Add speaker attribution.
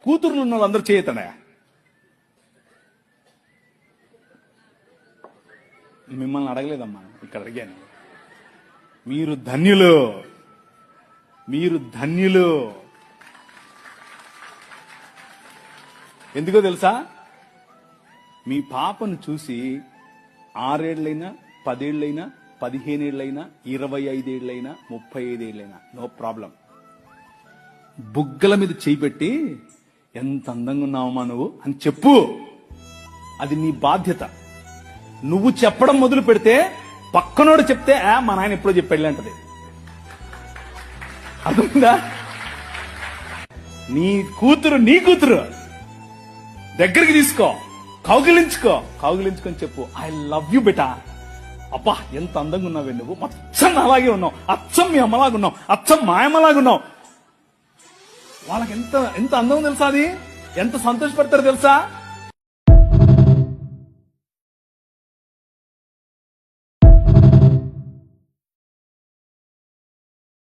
Speaker 1: కూతుర్లు ఉన్న వాళ్ళందరూ చేయతడా? మిమ్మల్ని అడగలేదమ్మా, ఇక్కడ అడిగాను. మీరు ధన్యులు, మీరు ధన్యులు. ఎందుకో తెలుసా? మీ పాపను చూసి 6 ఏళ్లైనా 10 ఏళ్లైనా 15 ఏళ్లైనా 25 ఏళ్లైనా 35 ఏళ్లైనా నో ప్రాబ్లం. బుగ్గల మీద చేయి పెట్టి ఎంత అందంగా ఉన్నావమ్మా నువ్వు అని చెప్పు. అది నీ బాధ్యత. నువ్వు చెప్పడం మొదలు పెడితే పక్కనోడు చెప్తే మా నాయన ఎప్పుడో చెప్పాడు అంటది. అర్థమైందా? నీ కూతురు దగ్గరికి తీసుకో, కౌగిలించుకొని చెప్పు, ఐ లవ్ యూ బెటా. అబ్బా ఎంత అందంగా ఉన్నావే నువ్వు, అచ్చం అలాగే ఉన్నావు, అచ్చం మీ అమ్మలాగున్నావు, అచ్చం మా అమ్మలాగున్నావు. వాళ్ళకి ఎంత ఎంత అందం తెలుసా? అది ఎంత సంతోషపడతారు తెలుసా?